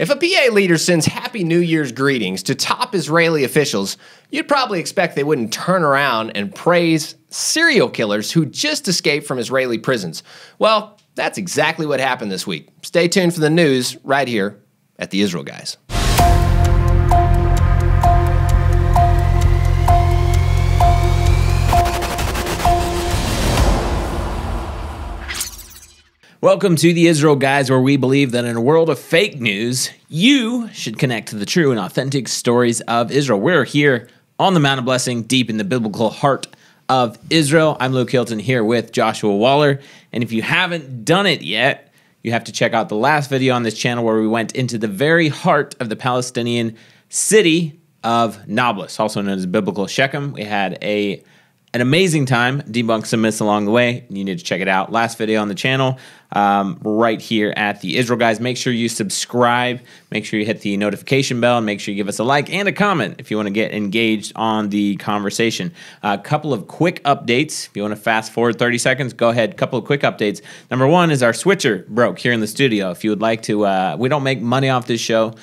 If a PA leader sends Happy New Year's greetings to top Israeli officials, you'd probably expect they wouldn't turn around and praise serial killers who just escaped from Israeli prisons. Well, that's exactly what happened this week. Stay tuned for the news right here at the Israel Guys. Welcome to the Israel Guys, where we believe that in a world of fake news, you should connect to the true and authentic stories of Israel. We're here on the Mount of Blessing, deep in the biblical heart of Israel. I'm Luke Hilton here with Joshua Waller. And if you haven't done it yet, you have to check out the last video on this channel where we went into the very heart of the Palestinian city of Nablus, also known as biblical Shechem. We had an amazing time, debunked some myths along the way. You need to check it out. Last video on the channel, right here at the Israel Guys. Make sure you subscribe. Make sure you hit the notification bell, and make sure you give us a like and a comment if you want to get engaged on the conversation. A couple of quick updates. If you want to fast forward 30 seconds, go ahead. A couple of quick updates. Number one is our switcher broke here in the studio. If you would like to, we don't make money off this show.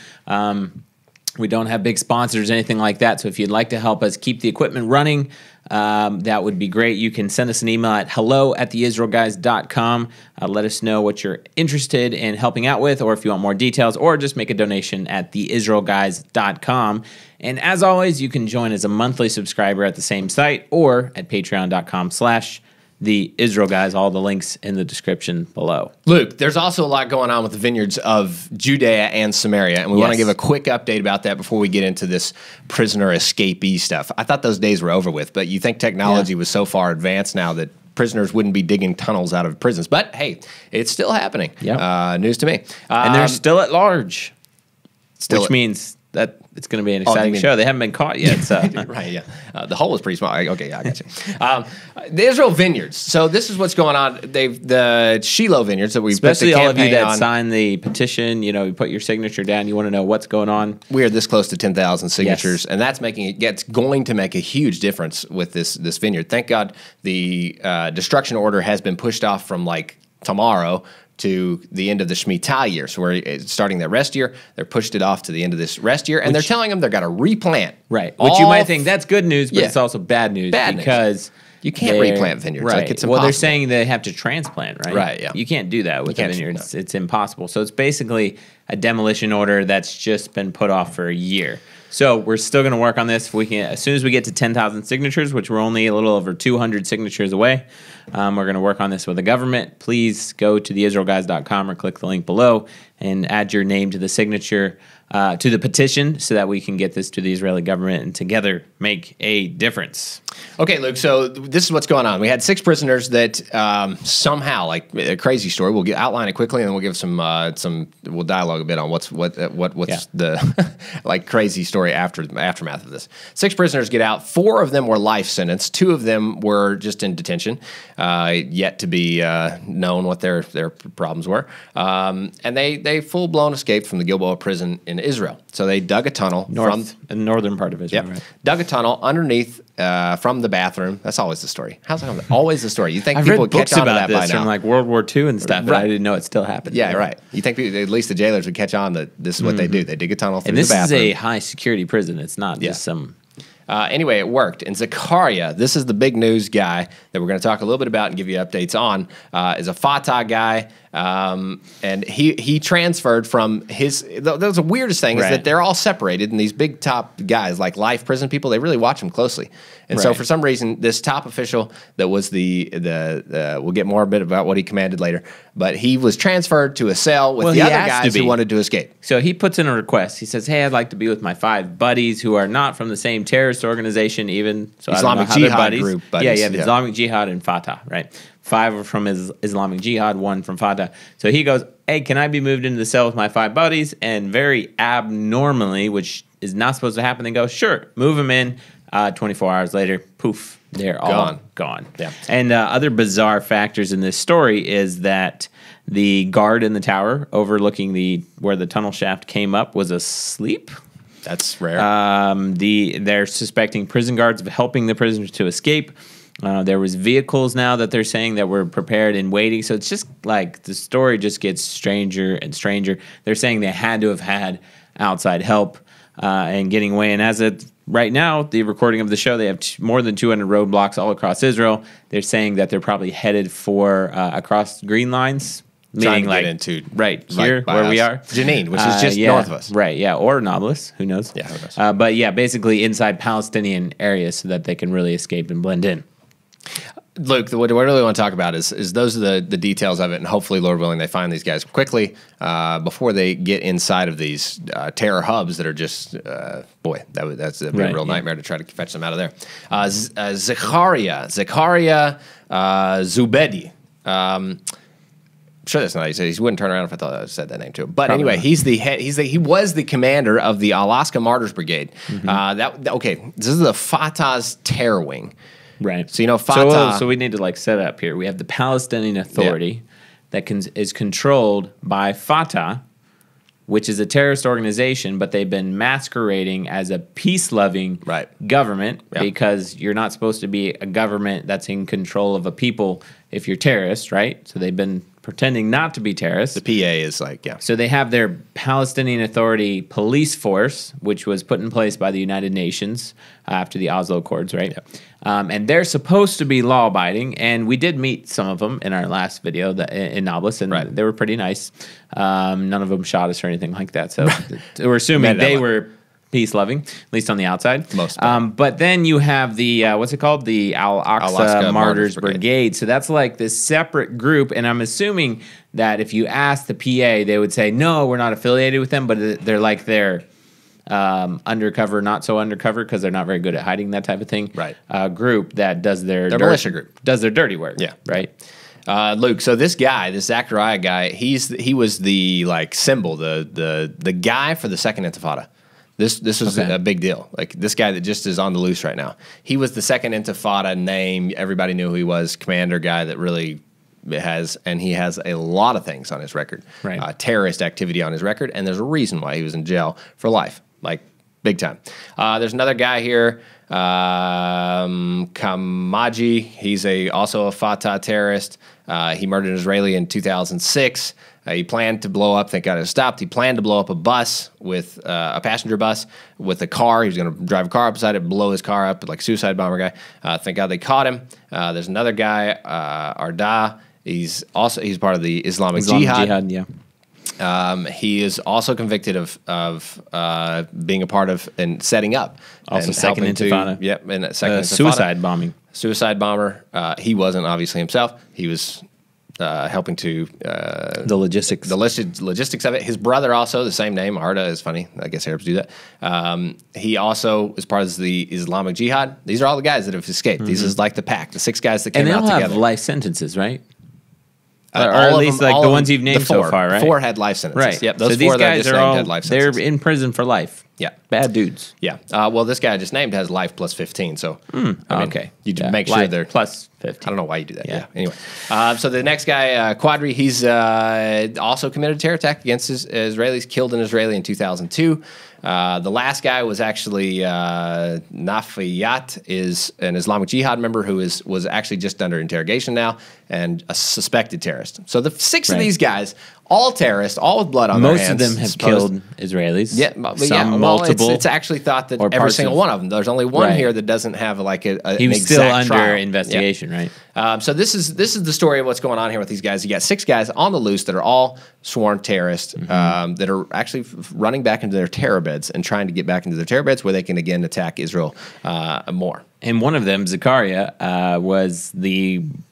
We don't have big sponsors or anything like that. So if you'd like to help us keep the equipment running, that would be great. You can send us an email at hello@theisraelguys.com. Let us know what you're interested in helping out with, or if you want more details, or just make a donation at theisraelguys.com. And as always, you can join as a monthly subscriber at the same site or at patreon.com/The Israel Guys. All the links in the description below. Luke, there's also a lot going on with the Vineyards of Judea and Samaria, and we want to give a quick update about that before we get into this prisoner escapee stuff. I thought those days were over with, but you think technology was so far advanced now that prisoners wouldn't be digging tunnels out of prisons. But hey, it's still happening. Yep. News to me. And they're still at large, which means that it's going to be an exciting show. They haven't been caught yet. So. Right, yeah. The hole was pretty small. Okay, yeah, I got you. The Israel Vineyards. So this is what's going on. The Shiloh Vineyards that we especially put the all of you that on. signed the petition. You know, you put your signature down. You want to know what's going on. We are this close to 10,000 signatures, and that's it's going to make a huge difference with this vineyard. Thank God the destruction order has been pushed off from like tomorrow to the end of the Shemitah year. So we're starting that rest year. They're pushed it off to the end of this rest year, and they're telling them they're going to replant. Right. Which you might think that's good news, but it's also bad news because you can't replant vineyards. Right. Like, it's impossible. Well, they're saying they have to transplant, right? Right, yeah. You can't do that with the vineyards. No. It's impossible. So it's basically a demolition order that's just been put off for a year. So we're still going to work on this. If we can, as soon as we get to 10,000 signatures, which we're only a little over 200 signatures away, we're going to work on this with the government. Please go to theisraelguys.com or click the link below and add your name to the signature, to the petition, so that we can get this to the Israeli government and together make a difference. Okay, Luke, so this is what's going on. We had 6 prisoners that somehow, like a crazy story, we'll outline it quickly, and then we'll give we'll dialogue a bit on what's the like crazy story aftermath of this. 6 prisoners get out. 4 of them were life sentenced. 2 of them were just in detention, yet to be known what their problems were. And they full-blown escaped from the Gilboa Prison in Israel. So they dug a tunnel in the northern part of Israel. Right? Dug a tunnel underneath from the bathroom. That's always the story. How's that always the story? You think I've people read would books catch on to about that by this now? from like World War II and stuff, but I didn't know it still happened. Yeah, right. You think at least the jailers would catch on that this is what they do. They dig a tunnel through the bathroom. And this is a high security prison. It's not just some. Anyway, it worked. And Zechariah, this is the big news guy that we're going to talk a little bit about and give you updates on, is a Fatah guy. And he transferred from his. That was the weirdest thing is that they're all separated, and these big top guys, like life prison people, they really watch them closely. And so for some reason, this top official that was we'll get more a bit about what he commanded later, but he was transferred to a cell with the other guys who wanted to escape. So he puts in a request. He says, "Hey, I'd like to be with my 5 buddies who are not from the same terrorist organization, even so Islamic Jihad group buddies. Yeah, Islamic Jihad and Fatah, right? 5 are from Islamic Jihad, 1 from Fatah. So he goes, hey, can I be moved into the cell with my 5 buddies? And very abnormally, which is not supposed to happen, they go, sure, move them in. 24 hours later, poof, they're all gone. Yeah. And other bizarre factors in this story is that the guard in the tower overlooking where the tunnel shaft came up was asleep. That's rare. They're suspecting prison guards of helping the prisoners to escape. There was vehicles now that they're saying that were prepared and waiting. So it's just like the story just gets stranger and stranger. They're saying they had to have had outside help and getting away. And as of right now, the recording of the show, they have more than 200 roadblocks all across Israel. They're saying that they're probably headed for across green lines. Trying to like get into right here where we are, Jenin, which is just north of us, right? Yeah, or Nablus, who knows? Yeah, who knows? But yeah, basically inside Palestinian areas so that they can really escape and blend in. Luke, what I really want to talk about is those are the details of it, and hopefully, Lord willing, they find these guys quickly before they get inside of these terror hubs that are just that's a real nightmare to try to fetch them out of there. Zechariah Zubedi. Sure, that's not how you say it. He wouldn't turn around if I thought I said that name to him. But probably anyway, not. He's the head. He was the commander of the Alaska Martyrs Brigade. Okay, this is the Fatah's terror wing. Right. So Fatah. So we need to like set up here. We have the Palestinian Authority that is controlled by Fatah, which is a terrorist organization, but they've been masquerading as a peace-loving government because you're not supposed to be a government that's in control of a people if you're terrorists, right? So they've been pretending not to be terrorists. The PA is like, So they have their Palestinian Authority police force, which was put in place by the United Nations after the Oslo Accords, right? Yep. And they're supposed to be law-abiding, and we did meet some of them in our last video in Nablus, and they were pretty nice. None of them shot us or anything like that, so we're assuming they were peace-loving, at least on the outside. Most. But then you have the, what's it called? The Al-Aqsa Martyrs Brigade. So that's like this separate group, and I'm assuming that if you ask the PA, they would say, no, we're not affiliated with them, but they're like their undercover, not so undercover, because they're not very good at hiding that type of thing. Right. Group that does their militia group. Does their dirty work. Yeah. Right. Luke, so this guy, this Zechariah guy, he was the like symbol, the guy for the Second Intifada. This was a big deal. Like this guy that just is on the loose right now. He was the Second Intifada name. Everybody knew who he was. Commander guy that really has, and he has a lot of things on his record. Right. Terrorist activity on his record, and there's a reason why he was in jail for life, like big time. There's another guy here, Kamaji. He's also a Fatah terrorist. He murdered an Israeli in 2006. He planned to blow up. Thank God it stopped. He planned to blow up a bus with a passenger bus with a car. He was going to drive a car up beside it, blow his car up, like suicide bomber guy. Thank God they caught him. There's another guy, Arda. He's part of the Islamic Jihad. Yeah. He is also convicted of being a part of and setting up. Also, and Second Intifada. And Second Intifada. Suicide bombing. Suicide bomber. He wasn't obviously himself. He was helping to the logistics of it. His brother also, the same name, Arda, is funny. I guess Arabs do that. He also is part of the Islamic Jihad. These are all the guys that have escaped. These is like the pack, the 6 guys that came out together. And they all have life sentences, right? Or at least like the ones you've named so far, right? 4 had life sentences. Right. Yep. Those so 4 these that I guys just are named all, had life sentences. they're in prison for life. Yeah. Bad dudes. Yeah. Well, this guy I just named has life plus 15. So, okay. You make sure they're plus 15. I don't know why you do that. Yeah. Anyway, so the next guy, Quadri, he's also committed a terror attack against Israelis, killed an Israeli in 2002. The last guy was actually Nafiyat, is an Islamic Jihad member who was actually just under interrogation now and a suspected terrorist. So the 6 of these guys, all terrorists, all with blood on their hands. Most of them have killed Israelis. Yeah, multiple. It's actually thought that every single one of them. There's only one here that doesn't have like an exact trial. He was still under investigation, right? So this is the story of what's going on here with these guys. You got 6 guys on the loose that are all sworn terrorists that are actually running back into their terror beds and trying to get back into their terror beds where they can again attack Israel more. And one of them, Zechariah, was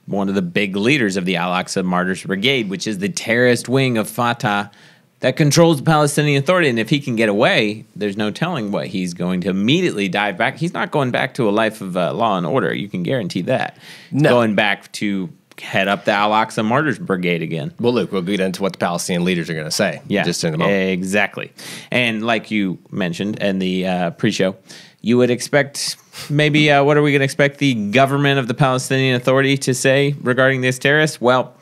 one of the big leaders of the Al-Aqsa Martyrs Brigade, which is the terrorist wing of Fatah that controls the Palestinian Authority. And if he can get away, there's no telling what he's going to immediately dive back. He's not going back to a life of law and order. You can guarantee that. No. Going back to head up the Al-Aqsa Martyrs Brigade again. Well, Luke, we'll get into what the Palestinian leaders are going to say just in a moment. Exactly. And like you mentioned in the pre-show, you would expect maybe, what are we going to expect the government of the Palestinian Authority to say regarding these terrorists? Well,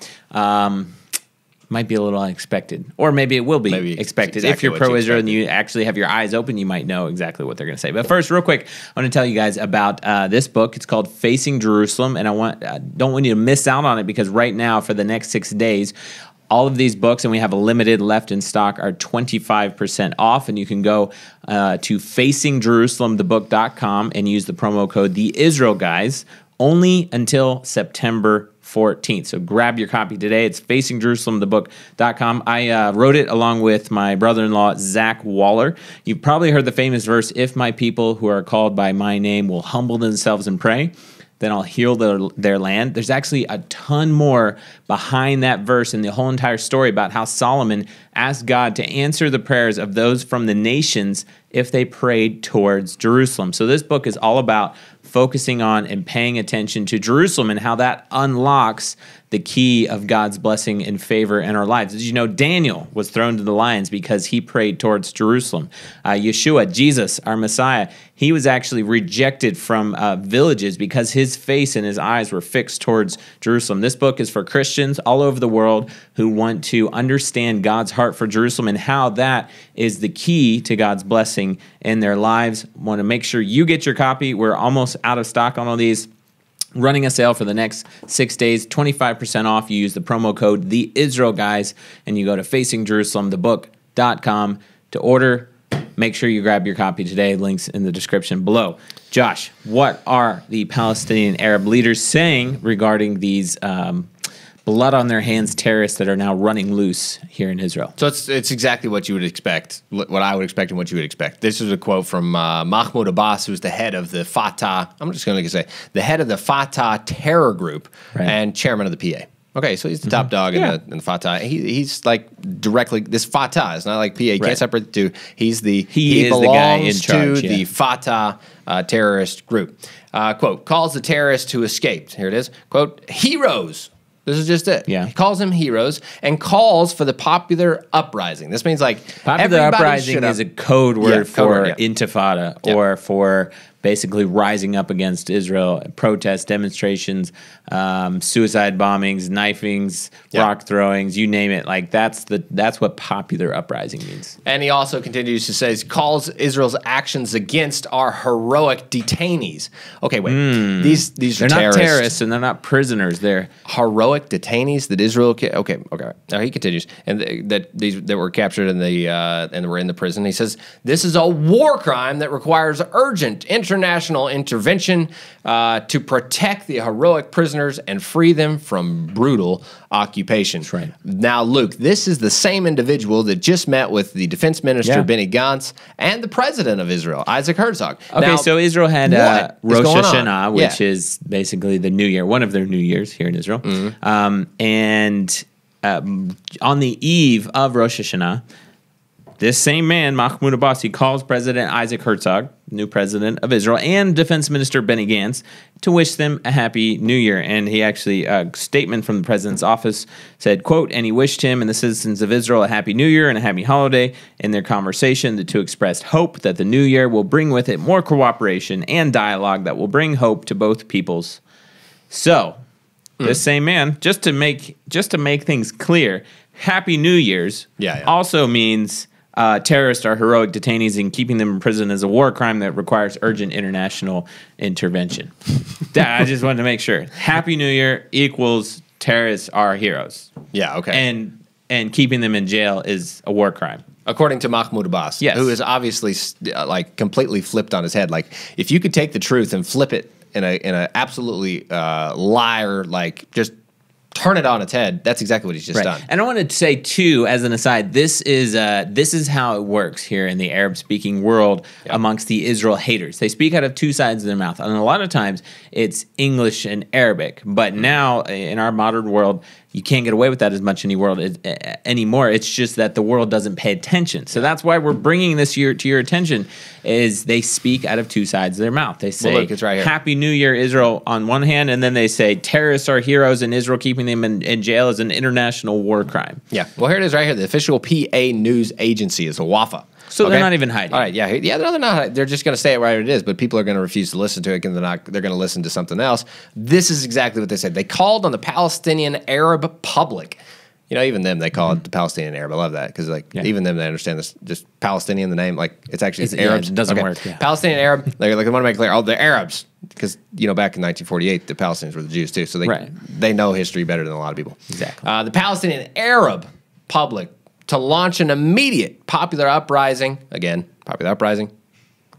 might be a little unexpected, or maybe it will be expected. If you're pro-Israel and you actually have your eyes open, you might know exactly what they're going to say. But first, real quick, I want to tell you guys about this book. It's called Facing Jerusalem, and I don't want you to miss out on it, because right now, for the next 6 days, all of these books, and we have a limited left in stock, are 25% off, and you can go to facingjerusalemthebook.com and use the promo code The Israel Guys only until September 14th. So grab your copy today. It's facingjerusalemthebook.com. I wrote it along with my brother-in-law, Zach Waller. You've probably heard the famous verse, "If my people who are called by my name will humble themselves and pray, then I'll heal their land." There's actually a ton more behind that verse and the whole entire story about how Solomon asked God to answer the prayers of those from the nations if they prayed towards Jerusalem. So this book is all about focusing on and paying attention to Jerusalem and how that unlocks the key of God's blessing and favor in our lives. As you know, Daniel was thrown to the lions because he prayed towards Jerusalem. Yeshua, Jesus, our Messiah, he was actually rejected from villages because his face and his eyes were fixed towards Jerusalem. This book is for Christians all over the world who want to understand God's heart for Jerusalem and how that is the key to God's blessing in their lives. Want to make sure you get your copy. We're almost out of stock on all these. Running a sale for the next 6 days, 25% off. You use the promo code The Israel Guys, and you go to facingjerusalemthebook.com to order. Make sure you grab your copy today. Links in the description below. Josh, what are the Palestinian Arab leaders saying regarding these blood on their hands terrorists that are now running loose here in Israel? So it's exactly what you would expect, what I would expect and what you would expect. This is a quote from Mahmoud Abbas, who's the head of the Fatah, I'm just going to say, the head of the Fatah terror group and chairman of the PA. Okay, so he's the top dog in the Fatah. He's like directly, this Fatah is not like PA. You can't separate the two. He belongs the guy in charge, to the Fatah terrorist group. Quote, calls the terrorists who escaped, here it is, quote, heroes. This is just it. Yeah. He calls them heroes and calls for the popular uprising. This means like popular uprising is a code word for intifada or for basically rising up against Israel, protests, demonstrations, suicide bombings, knifings, rock throwings, you name it. Like that's what popular uprising means. And he also continues to say, calls Israel's actions against our heroic detainees. Okay, wait. These are they're not terrorists and they're not prisoners. They're heroic detainees that Israel. Okay. Now he continues, and that were captured in the and were in the prison. He says this is a war crime that requires urgent international intervention to protect the heroic prisoners and free them from brutal occupation. That's right. Now, Luke, this is the same individual that just met with the defense minister, Benny Gantz, and the president of Israel, Isaac Herzog. Okay, now, so Israel had Rosh Hashanah, which is basically the New Year, one of their New Years here in Israel. And on the eve of Rosh Hashanah, this same man, Mahmoud Abbas, he calls President Isaac Herzog, new president of Israel, and Defense Minister Benny Gantz to wish them a happy New Year. And he actually, a statement from the president's office said, quote, and he wished him and the citizens of Israel a happy New Year and a happy holiday. In their conversation, the two expressed hope that the New Year will bring with it more cooperation and dialogue that will bring hope to both peoples. So, this same man, just to make things clear, Happy New Year's also means terrorists are heroic detainees, and keeping them in prison is a war crime that requires urgent international intervention. I just wanted to make sure. Happy New Year equals terrorists are heroes. Yeah, okay. And keeping them in jail is a war crime. According to Mahmoud Abbas, who is obviously like completely flipped on his head. Like, if you could take the truth and flip it in a absolutely liar, like just turn it on its head, that's exactly what he's just done. And I wanted to say too, as an aside, this is how it works here in the Arab-speaking world amongst the Israel haters. They speak out of two sides of their mouth, and a lot of times it's English and Arabic. But now in our modern world, you can't get away with that as much anymore. It's just that the world doesn't pay attention. So that's why we're bringing this to your attention, is they speak out of two sides of their mouth. They say, look, it's right here. Happy New Year, Israel, on one hand, and then they say terrorists are heroes and Israel keeping them in jail is an international war crime. Yeah. Well, here it is right here. The official PA news agency is WAFA. So they're not even hiding. All right, they're not hiding. They're just going to say it right it is, but people are going to refuse to listen to it, and they're going to listen to something else. This is exactly what they said. They called on the Palestinian Arab public You know, even them, they call it the Palestinian Arab. I love that because, like, even them, they understand this. Just Palestinian, the name, like, it's actually Arabs. Yeah, it doesn't work. Yeah. Palestinian Arab. Like, I want to make clear, oh, the Arabs, because you know, back in 1948, the Palestinians were the Jews too, so they know history better than a lot of people. Exactly. The Palestinian Arab public to launch an immediate popular uprising. Again, popular uprising,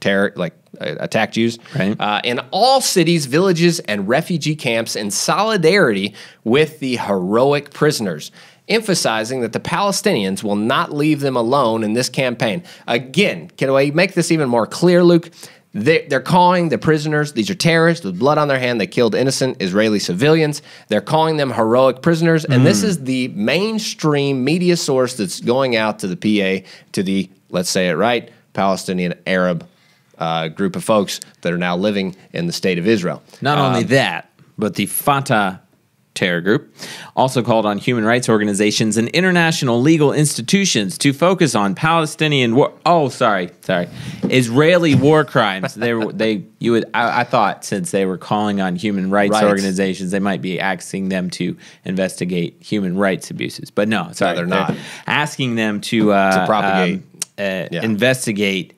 terror, like attack Jews, in all cities, villages, and refugee camps in solidarity with the heroic prisoners, emphasizing that the Palestinians will not leave them alone in this campaign. Again, can I make this even more clear, Luke? They're calling the prisoners, these are terrorists with blood on their hand. They killed innocent Israeli civilians. They're calling them heroic prisoners. And this is the mainstream media source that's going out to the PA, to the, let's say it right, Palestinian Arab group of folks that are now living in the state of Israel. Not only that, but the Fatah terror group also called on human rights organizations and international legal institutions to focus on Palestinian Israeli war crimes. I thought since they were calling on human rights organizations, they might be asking them to investigate human rights abuses. But no, they're not asking them to propagate, investigate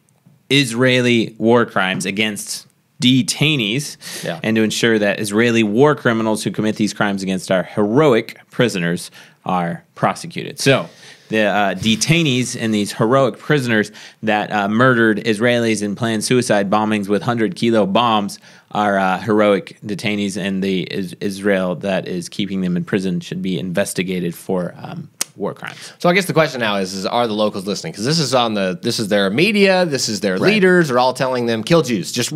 Israeli war crimes against detainees and to ensure that Israeli war criminals who commit these crimes against our heroic prisoners are prosecuted. So the detainees and these heroic prisoners that murdered Israelis and planned suicide bombings with 100-kilo bombs are heroic detainees, and the Israel that is keeping them in prison should be investigated for war crimes. So I guess the question now is are the locals listening? Because this is their media, this is their leaders are all telling them kill Jews, just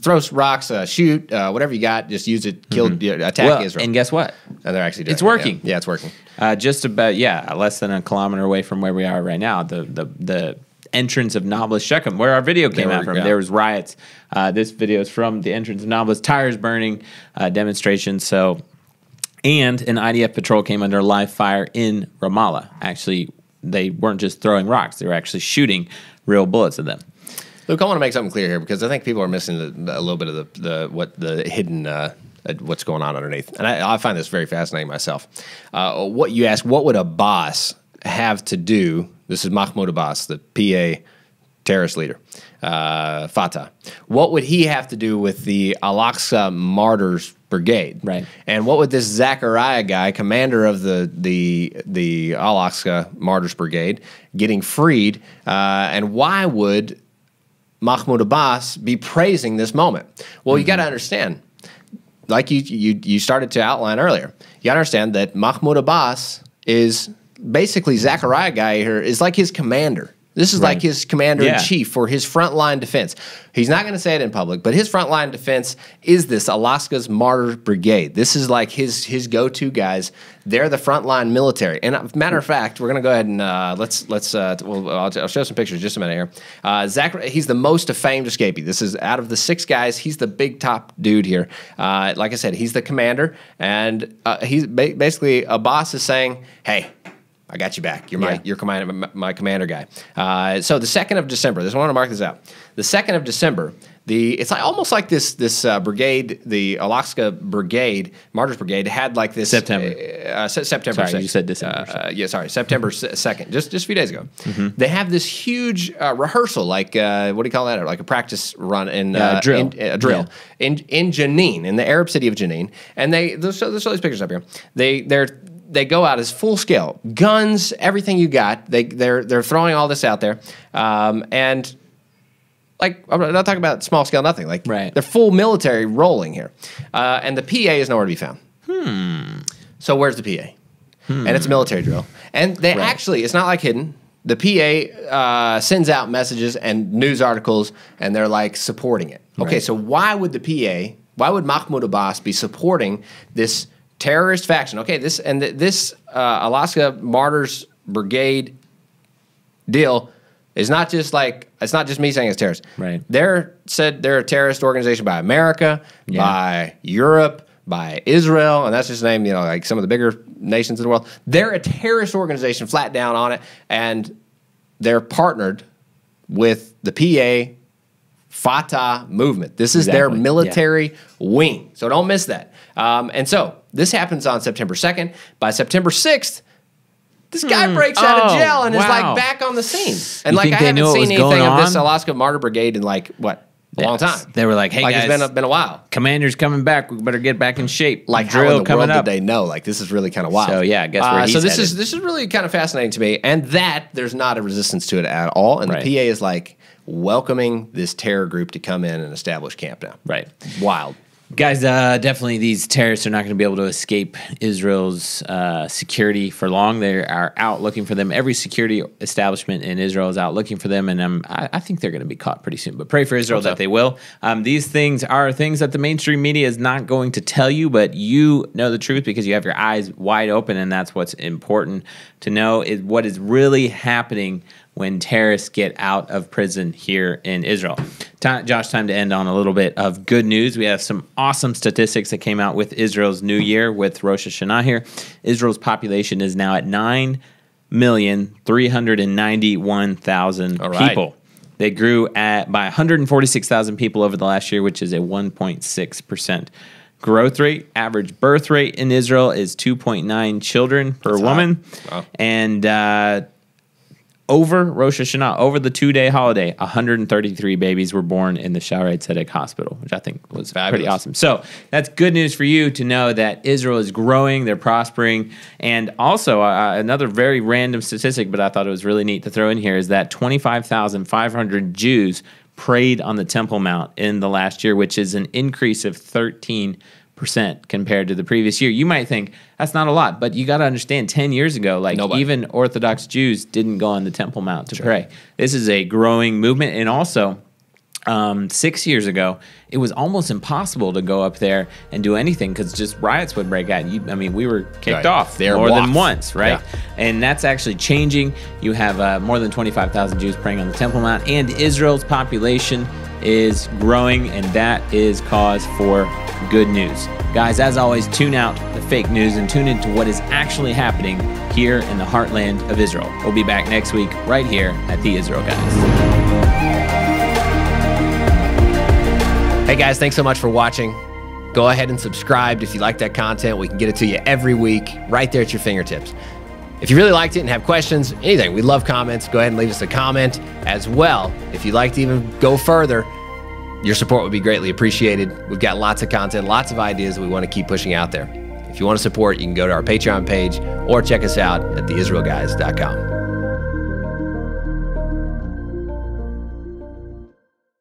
throw rocks, shoot, whatever you got, just use it, kill, attack Israel. And guess what? And they're actually doing it's working. Yeah, it's working. Just about less than a kilometer away from where we are right now. The entrance of Nablus Shechem, where our video came out from. There was riots. This video is from the entrance of Nablus, tires burning, demonstrations. And an IDF patrol came under live fire in Ramallah. Actually, they weren't just throwing rocks; they were actually shooting real bullets at them. Look, I want to make something clear here because I think people are missing a little bit of the hidden what's going on underneath, and I find this very fascinating myself. What you ask, what would Abbas have to do? This is Mahmoud Abbas, the PA terrorist leader, Fatah. What would he have to do with the Al-Aqsa Martyrs Brigade? Right. And what would this Zechariah guy, commander of the Al-Aqsa Martyrs Brigade, getting freed? And why would Mahmoud Abbas be praising this moment? Well, you got to understand, like you started to outline earlier, you got to understand that Mahmoud Abbas is basically Zechariah guy here is like his commander. This is like his commander-in-chief for his frontline defense. He's not going to say it in public, but his frontline defense is this Al-Aqsa's Martyrs Brigade. This is like his go-to guys. They're the frontline military. And matter of fact, we're going to go ahead and I'll show some pictures just a minute here. He's the most famed escapee. This is out of the 6 guys. He's the big top dude here. Like I said, he's the commander, and he's basically Abbas is saying, "Hey, I got you back. You're my commander guy." So the 2nd of December, I want to mark this out. The 2nd of December, it's like almost like this brigade, the Al-Aqsa Brigade, Martyrs Brigade, had like this September. September. Sorry, 6th. you said December. September 2nd, just a few days ago. They have this huge rehearsal, like what do you call that? Like a practice run in drill. In Jenin, in the Arab city of Jenin, and they'll show these pictures up here. They go out as full scale, guns, everything you got. They're throwing all this out there, and like I'm not talking about small scale, nothing. Like they're full military rolling here, and the PA is nowhere to be found. So where's the PA? And it's a military drill, and they actually it's not like hidden. The PA sends out messages and news articles, and they're like supporting it. Okay, so why would Mahmoud Abbas be supporting this terrorist faction? Okay, this Al-Aqsa Martyrs Brigade deal is not just it's not just me saying it's terrorist. Right. They're a terrorist organization by America, by Europe, by Israel, and that's just named, like some of the bigger nations in the world. They're a terrorist organization, flat down on it, and they're partnered with the PA Fatah movement. This is their military wing. So don't miss that. And so this happens on September 2nd. By September 6th, This guy breaks out of jail and is wow. like back on the scene. And You like think I they haven't knew what seen was anything going of this on? Alaska Martyr Brigade in like what? A long time. They were like, hey like guys, it's been a while. Commander's coming back. We better get back in shape. Like Drill how in the coming world up. did they know? Like this is really kind of wild. So yeah, I guess where he's so this headed. is really kind of fascinating to me, and that there's not a resistance to it at all, and Right. the PA is like welcoming this terror group to come in and establish camp now. Right. Wild. Guys, definitely these terrorists are not going to be able to escape Israel's security for long. They are out looking for them. Every security establishment in Israel is out looking for them, and I think they're going to be caught pretty soon. But pray for Israel that they will. These things are things that the mainstream media is not going to tell you, but you know the truth because you have your eyes wide open, and that's what's important to know is what is really happening when terrorists get out of prison here in Israel. Josh, time to end on a little bit of good news. We have some awesome statistics that came out with Israel's New Year, with Rosh Hashanah here. Israel's population is now at 9,391,000 people. They grew by 146,000 people over the last year, which is a 1.6% growth rate. Average birth rate in Israel is 2.9 children per woman. Wow. And over Rosh Hashanah, over the 2-day holiday, 133 babies were born in the Shaarei Tzedek Hospital, which I think was pretty awesome. So that's good news for you to know that Israel is growing, they're prospering. And also, another very random statistic, but I thought it was really neat to throw in here, is that 25,500 Jews prayed on the Temple Mount in the last year, which is an increase of 13% compared to the previous year. You might think that's not a lot, but you got to understand 10 years ago, like even Orthodox Jews didn't go on the Temple Mount to pray. This is a growing movement. And also 6 years ago, it was almost impossible to go up there and do anything because just riots would break out. We were kicked off more than once, right? Yeah. And that's actually changing. You have more than 25,000 Jews praying on the Temple Mount, and Israel's population is growing, and that is cause for good news. Guys, as always, tune out the fake news and tune into what is actually happening here in the heartland of Israel. We'll be back next week right here at The Israel Guys. Hey guys, thanks so much for watching. Go ahead and subscribe if you like that content. We can get it to you every week right there at your fingertips. If you really liked it and have questions, anything, we love comments. Go ahead and leave us a comment as well. If you'd like to even go further, your support would be greatly appreciated. We've got lots of content, lots of ideas that we want to keep pushing out there. If you want to support, you can go to our Patreon page or check us out at theisraelguys.com.